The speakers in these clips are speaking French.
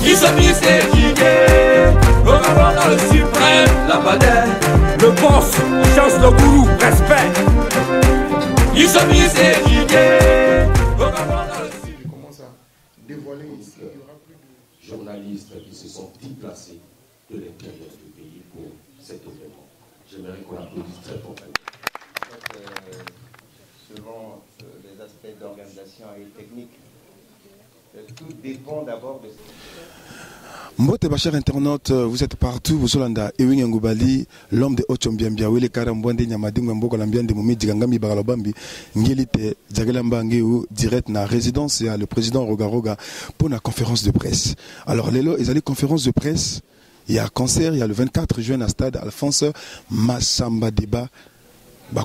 Isomi c'est Guigué, Rogarroga le suprême, la Badère. Le boss, chance le gourou, respect. Isomi c'est Guigué, Rogarroga le suprême. Je commence à dévoiler ici, il y aura plus de journalistes qui se sont déplacés de l'intérieur du pays pour cet événement. J'aimerais qu'on applaudisse très fortement. Selon les aspects d'organisation et technique, tout dépend d'abord de... Mbote bachar internaute, vous êtes partout, vous Solanda, Ewing Ngoubali, l'homme de Ochombiambia, Wele Karambwande, Nyamadi, Mboko Lambiande, Moumi, Djigangami, Bagalobambi, Ngélite, Djagelambangeu, direct na résidence, le président Rogaroga, pour la conférence de presse. Alors, Lélo, ils allaient conférence de presse, il y a un concert, il y a le 24 juin à stade Alphonse Massamba Deba,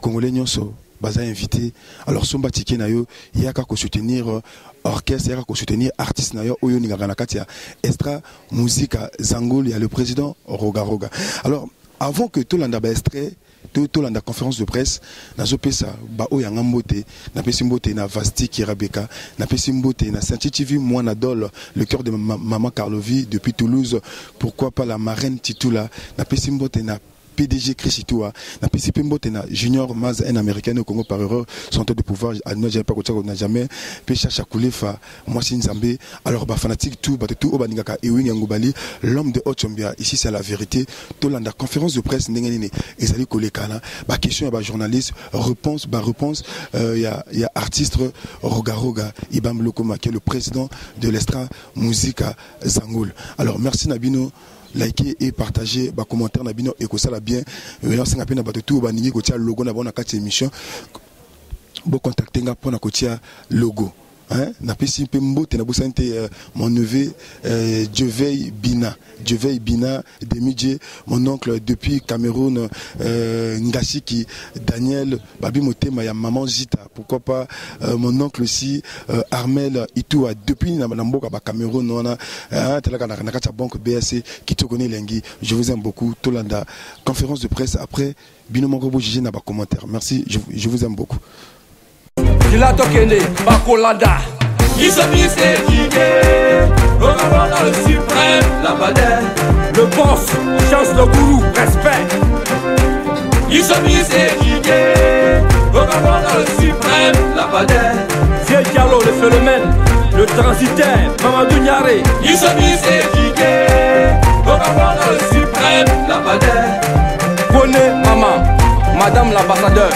Congolais Nyonso, Baza invité. Alors, Somba Tiki Nayo, il y a qu'à soutenir orchestre, il y a qu'à soutenir artiste Nayo, Oyo Ningaranakatia, Estra, musique Zangoul, il y a le président Rogaroga. Alors, avant que tout l'anda extrait, tout l'anda conférence de presse, na zopesa, ba Oyanga Mbote, na Pesimbote, na Vasti Kirabeka, na Pesimbote, na Saint-Titivi, moi Nadol, le cœur de Maman Karlovi, depuis Toulouse, pourquoi pas la marraine Titula, na Pesimbote, na PDG Chris Itoua, na PCP Mbotena, Junior Maz, un américain au Congo par erreur, senteur de pouvoir, à nous, j'ai pas qu'on n'a jamais, Pécha Chakoulefa, moi c'est Nzambé, alors bah fanatique tout, bah tout, Obanigaka, Ewing Ngoubali, l'homme de Ochombia, ici c'est la vérité, tout la conférence de presse, Nengenine, Ezali Kolekana, bah question, bah journaliste, réponse, il y a artiste Rogaroga, Ibam Lokoma, qui est le président de l'Estra Musica Zangoul. Alors merci Nabino. Likez et partagez, commentaire Nabino et que ça la bien. On s'en appelle na tout banini ko tia logo na bona kati émission. Bo contacter nga pour na ko tia logo. Hein, na pesi pe mbote na bosante mon neveu Djeveil Bina Demidje, mon oncle depuis Cameroun, Ngasiki Daniel Babi Motema ya maman Zita, pourquoi pas mon oncle aussi Armel Itoua depuis na mboka ba Cameroun on a telaka na kata banque BSC qui te connaît lengi. Je vous aime beaucoup. Tolanda conférence de presse après Bino Mongobo jugé na ba commentaire. Merci, je vous aime beaucoup. Dilato Kene, Bakolada. Isomi c'est Guigué, Rogarroga le suprême, la Badère. Le boss, chance le gourou, respect. Isomi c'est Guigué, Rogarroga le suprême, la Badère. C'est Diallo le phénomène, le transitaire, Mamadou Niaré. Isomi c'est Guigué, Rogarroga le suprême, la Badère. Connais maman, madame l'ambassadeur.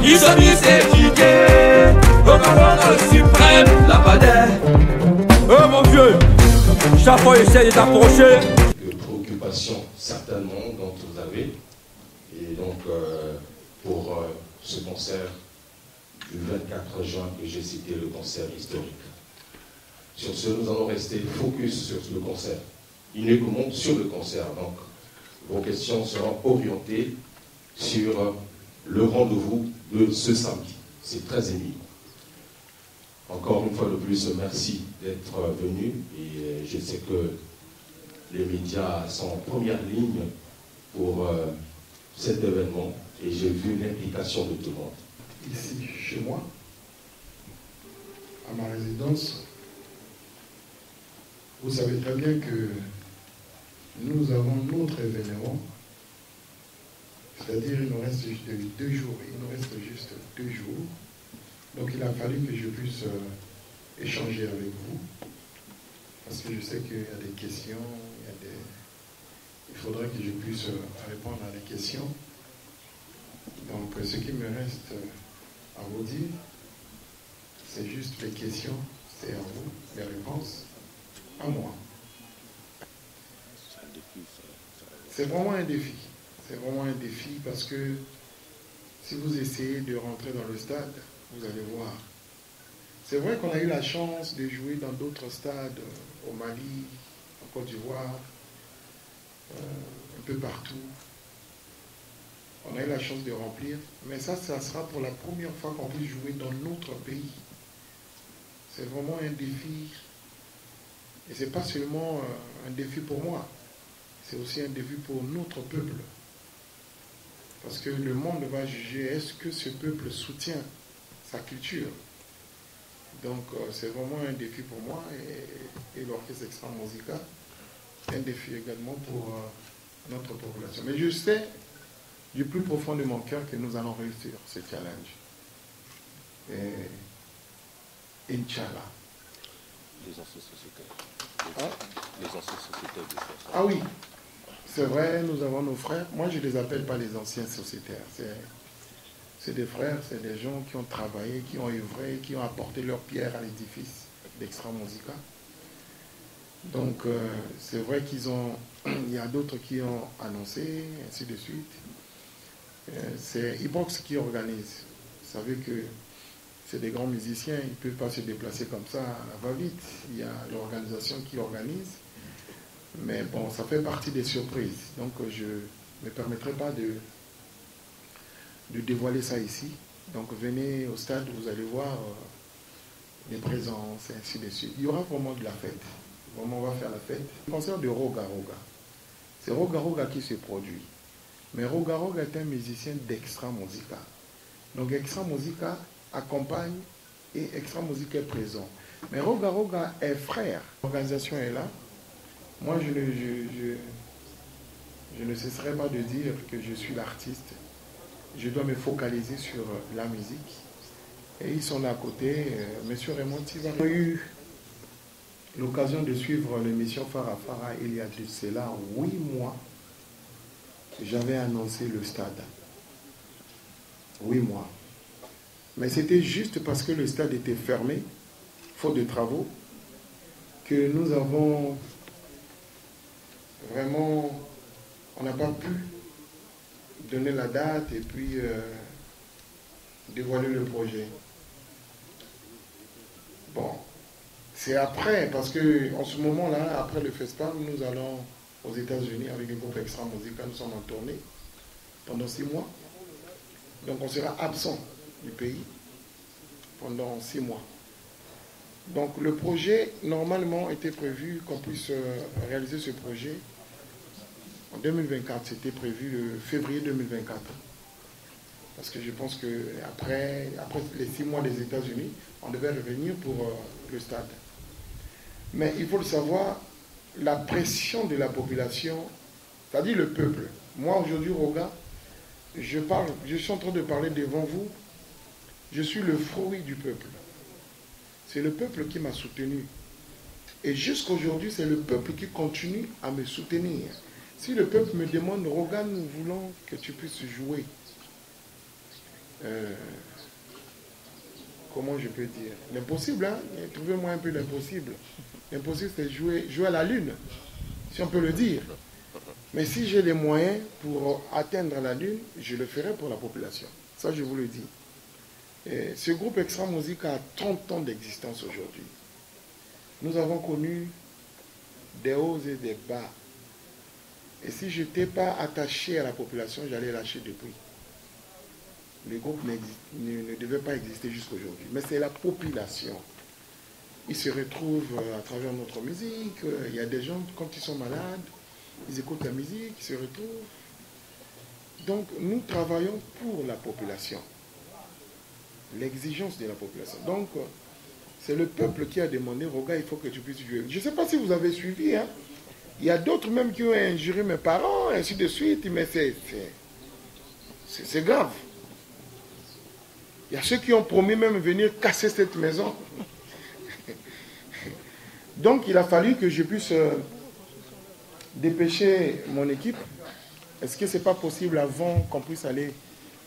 Isomi c'est Guigué, Rogarroga le suprême, la Badère. Oh mon vieux, chaque fois essaye d'approcher. De préoccupations certainement dont vous avez. Et donc pour ce concert du 24 juin que j'ai cité, le concert historique. Sur ce, nous allons rester focus sur le concert. Uniquement sur le concert. Donc vos questions seront orientées sur le rendez-vous de ce samedi. C'est très ému. Encore une fois de plus, merci d'être venu et je sais que les médias sont en première ligne pour cet événement et j'ai vu l'implication de tout le monde. ici chez moi, à ma résidence. Vous savez très bien que nous avons notre événement. C'est-à-dire, il nous reste juste 2 jours. Il nous reste juste 2 jours. Donc, il a fallu que je puisse échanger avec vous. Parce que je sais qu'il y a des questions, il faudrait que je puisse répondre à des questions. Donc, ce qui me reste à vous dire, c'est juste les questions, c'est à vous, les réponses, à moi. C'est vraiment un défi. C'est vraiment un défi parce que si vous essayez de rentrer dans le stade, vous allez voir. C'est vrai qu'on a eu la chance de jouer dans d'autres stades, au Mali, en Côte d'Ivoire, un peu partout. On a eu la chance de remplir, mais ça sera pour la première fois qu'on puisse jouer dans notre pays. C'est vraiment un défi. Et ce n'est pas seulement un défi pour moi, c'est aussi un défi pour notre peuple. Parce que le monde va juger, est-ce que ce peuple soutient sa culture? Donc c'est vraiment un défi pour moi et l'orchestre Extra Musica, un défi également pour notre population. Mais je sais du plus profond de mon cœur que nous allons réussir ce challenge. Et Inch'Allah. Les anciens sociétaires. Les anciens sociétaires de ça. Ah oui, c'est vrai, nous avons nos frères. Moi, je ne les appelle pas les anciens sociétaires. C'est des frères, c'est des gens qui ont travaillé, qui ont œuvré, qui ont apporté leur pierre à l'édifice d'Extra Musica. Donc, c'est vrai il y a d'autres qui ont annoncé, ainsi de suite. C'est Ibrox qui organise. Vous savez que c'est des grands musiciens, ils ne peuvent pas se déplacer comme ça à la va-vite. Il y a l'organisation qui organise. Mais bon, ça fait partie des surprises. Donc, je ne me permettrai pas de dévoiler ça ici. Donc, venez au stade, vous allez voir les présences, et ainsi de suite. Il y aura vraiment de la fête. Vraiment, on va faire la fête. Le concert de Roga Roga. C'est Roga Roga qui se produit. Mais Roga Roga est un musicien d'Extra Musica. Donc, Extra Musica accompagne et Extra Musica est présent. Mais Roga Roga est frère. L'organisation est là. Moi, je ne cesserai pas de dire que je suis l'artiste. Je dois me focaliser sur la musique. Et ils sont là à côté. Monsieur Raymond Tivar a eu l'occasion de suivre l'émission Farah Farah il y a de cela 8 mois. J'avais annoncé le stade. 8 mois. Mais c'était juste parce que le stade était fermé, faute de travaux, que nous avons vraiment, on n'a pas pu donner la date et puis dévoiler le projet. Bon, c'est après, parce que en ce moment-là, après le festival, nous allons aux États-Unis avec le groupe Extra Musica. Nous sommes en tournée pendant 6 mois. Donc on sera absent du pays pendant 6 mois. Donc le projet, normalement, était prévu qu'on puisse réaliser ce projet en 2024. C'était prévu le février 2024. Parce que je pense qu'après les 6 mois des États-Unis, on devait revenir pour le stade. Mais il faut le savoir, la pression de la population, c'est-à-dire le peuple. Moi, aujourd'hui, Roga, je suis en train de parler devant vous. Je suis le fruit du peuple. C'est le peuple qui m'a soutenu. Et jusqu'à aujourd'hui, c'est le peuple qui continue à me soutenir. Si le peuple me demande, Roga, nous voulons que tu puisses jouer. Comment je peux dire? L'impossible, hein? Trouvez-moi un peu l'impossible. L'impossible, c'est jouer à la lune, si on peut le dire. Mais si j'ai les moyens pour atteindre la lune, je le ferai pour la population. Ça, je vous le dis. Et ce groupe Extra Musica a 30 ans d'existence aujourd'hui. Nous avons connu des hauts et des bas. Et si je n'étais pas attaché à la population, j'allais lâcher depuis. Le groupe ne devait pas exister jusqu'à aujourd'hui. Mais c'est la population. Ils se retrouvent à travers notre musique. Il y a des gens, quand ils sont malades, ils écoutent la musique, ils se retrouvent. Donc, nous travaillons pour la population. L'exigence de la population. Donc, c'est le peuple qui a demandé, Roga, il faut que tu puisses jouer. Je ne sais pas si vous avez suivi, hein. Il y a d'autres même qui ont injuré mes parents, ainsi de suite, mais c'est grave. Il y a ceux qui ont promis même venir casser cette maison. Donc, il a fallu que je puisse dépêcher mon équipe. Est-ce que ce n'est pas possible avant qu'on puisse aller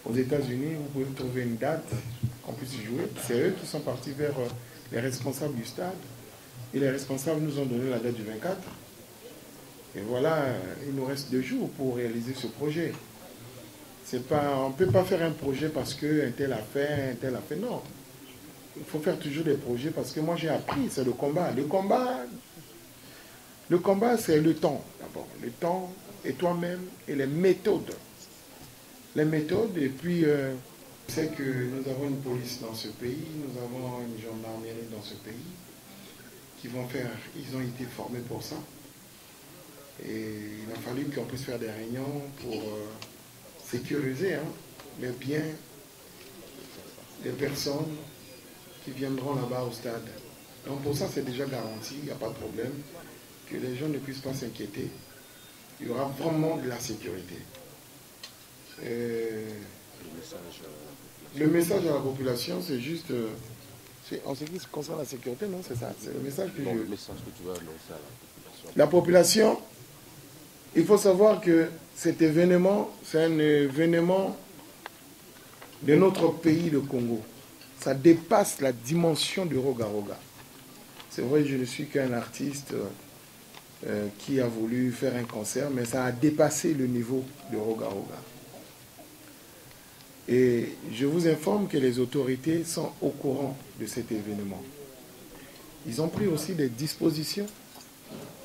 aux États-Unis? Vous pouvez trouver une date, qu'on puisse jouer. C'est eux qui sont partis vers les responsables du stade. Et les responsables nous ont donné la date du 24. Et voilà, il nous reste 2 jours pour réaliser ce projet. On ne peut pas faire un projet parce qu'un tel a fait, un tel a fait. Non. Il faut faire toujours des projets parce que moi j'ai appris, c'est le combat. Le combat, c'est le temps, d'abord. Le temps et toi-même et les méthodes. Les méthodes, et puis, c'est que nous avons une police dans ce pays, nous avons une gendarmerie dans ce pays, qui vont faire, ils ont été formés pour ça. Et il a fallu qu'on puisse faire des réunions pour sécuriser les biens des personnes qui viendront là-bas au stade. Donc pour ça, c'est déjà garanti, il n'y a pas de problème, que les gens ne puissent pas s'inquiéter. Il y aura vraiment de la sécurité. Le message à la population, c'est juste... en ce qui concerne la sécurité, non, c'est ça. C'est le message que le message que tu vas annoncer à la population. La population, il faut savoir que cet événement, c'est un événement de notre pays, le Congo. Ça dépasse la dimension du Roga Roga. C'est vrai, je ne suis qu'un artiste qui a voulu faire un concert, mais ça a dépassé le niveau de Roga Roga. Et je vous informe que les autorités sont au courant de cet événement. Ils ont pris aussi des dispositions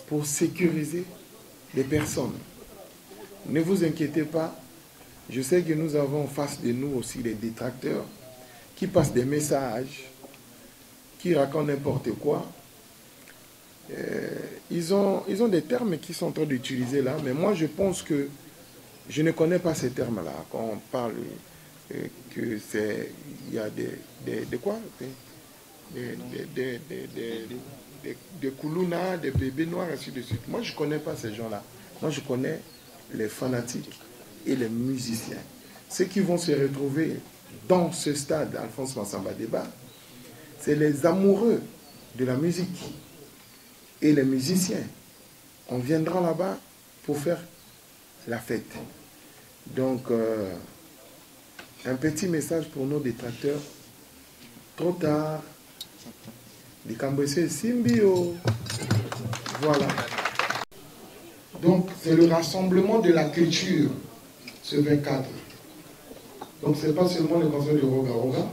pour sécuriser les personnes. Ne vous inquiétez pas, je sais que nous avons en face de nous aussi des détracteurs qui passent des messages, qui racontent n'importe quoi. Ils ont des termes qu'ils sont en train d'utiliser là, mais moi je pense que je ne connais pas ces termes-là. Quand on parle que c'est, il y a des quoi, des koulouna, des bébés noirs, ainsi de suite. Moi je ne connais pas ces gens-là. Moi je connais les fanatiques et les musiciens. Ceux qui vont se retrouver dans ce stade, Alphonse Massamba Débat, c'est les amoureux de la musique et les musiciens. On viendra là-bas pour faire la fête. Donc, un petit message pour nos détracteurs. Trop tard. Les Cambodgiens Simbio. Voilà. Donc, c'est le rassemblement de la culture, ce 24. Donc, ce n'est pas seulement le concert de Roga Roga.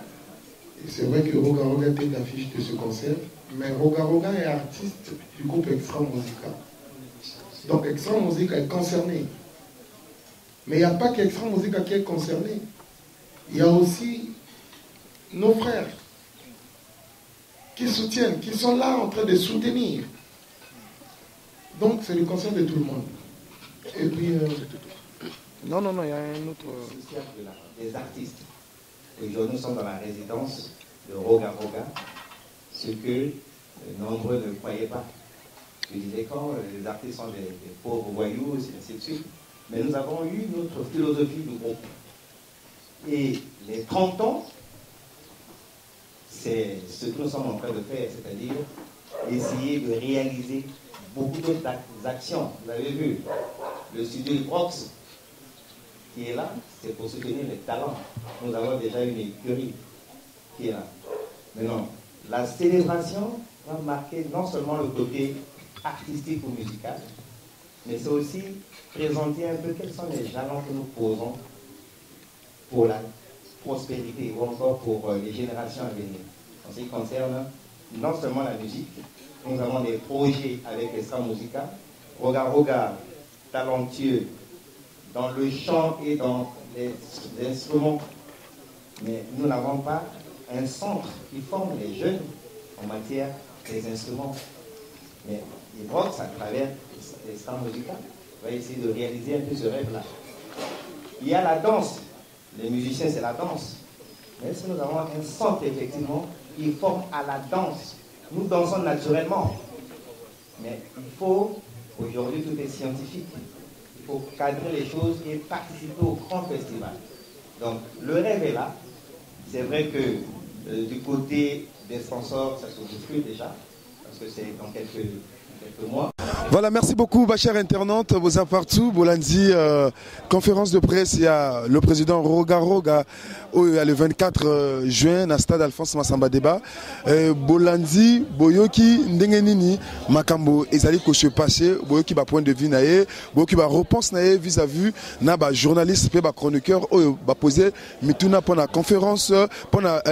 C'est vrai que Roga Roga était l'affiche de ce concert, mais Roga Roga est artiste du groupe Extra Musica. Donc, Extra Musica est concerné. Mais il n'y a pas qu'Extra Musica qui est concerné. Il y a aussi nos frères qui soutiennent, qui sont là en train de soutenir. Donc, c'est le concert de tout le monde. Et puis, non, il y a un autre... Des artistes. Aujourd'hui, nous sommes dans la résidence de Roga Roga, ce que nombreux ne croyaient pas. Je disais quand les artistes sont des pauvres voyous, et ainsi de suite. Mais nous avons eu notre philosophie du groupe. Et les 30 ans, c'est ce que nous sommes en train de faire, c'est-à-dire essayer de réaliser beaucoup d'autres actions. Vous avez vu, le studio Prox qui est là, c'est pour soutenir les talents. Nous avons déjà une écurie qui est là. Maintenant, la célébration va marquer non seulement le côté artistique ou musical, mais c'est aussi présenter un peu quels sont les jalons que nous posons pour la prospérité ou encore pour les générations à venir. En ce qui concerne non seulement la musique, nous avons des projets avec Extra Musica, Roga Roga, talentueux dans le chant et dans les instruments, mais nous n'avons pas un centre qui forme les jeunes en matière des instruments. Mais Ibrox, à travers Extra Musica, va essayer de réaliser un peu ce rêve-là. Il y a la danse. Les musiciens, c'est la danse. Mais si nous avons un centre, effectivement, qui forme à la danse, nous dansons naturellement. Mais il faut, aujourd'hui, tout est scientifique. Il faut cadrer les choses et participer au grand festival. Donc, le rêve est là. C'est vrai que du côté des sponsors, ça se bouscule déjà, parce que c'est dans quelques mois. Voilà, merci beaucoup, ma chère internaute, vous êtes partout, Bolandi, conférence de presse, il y a le président Roga Roga, le 24 juin, à stade Alphonse Massamba Débat, Bolandi, Boyoki, Ndengenini, Makambo, Ezali Koche Paché, Boyoki, ba point de vue nae, Boyoki, ba réponse nae vis-à-vis, na ba journaliste, ba chroniqueur, ba posé, mituna pour la conférence, pour la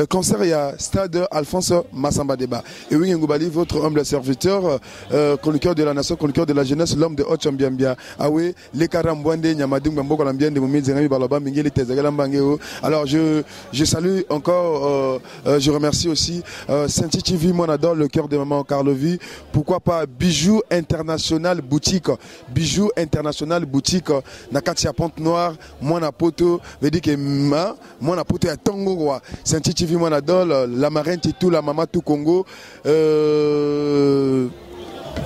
concert, il y a stade Alphonse Massamba Débat. Et oui, Ngoubali, votre humble serviteur, chroniqueur, chroniqueur de la nation, chroniqueur de la jeunesse, l'homme de Ochombiambia. Ah oui, les Karambouande, Nyamading Bamboko Lambien de Moumi Zengami Balaba, Mingeli Tezagalambangeo. Alors je salue encore, je remercie aussi Saint-Titi TV, moi adore le cœur de maman Carlovi. Pourquoi pas Bijoux International Boutique. Bijoux International Boutique. Nakatia Pente Noire, moi na poto, veut dire que moi na poto à Tango. Saint-Titi TV, moi adore la marraine Titou, la maman tout Congo.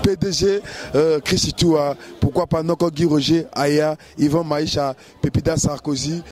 PDG Chrisitoua, pourquoi pas Noko Guy Roger, Aya, Yvan Maïcha, Pépida Sarkozy,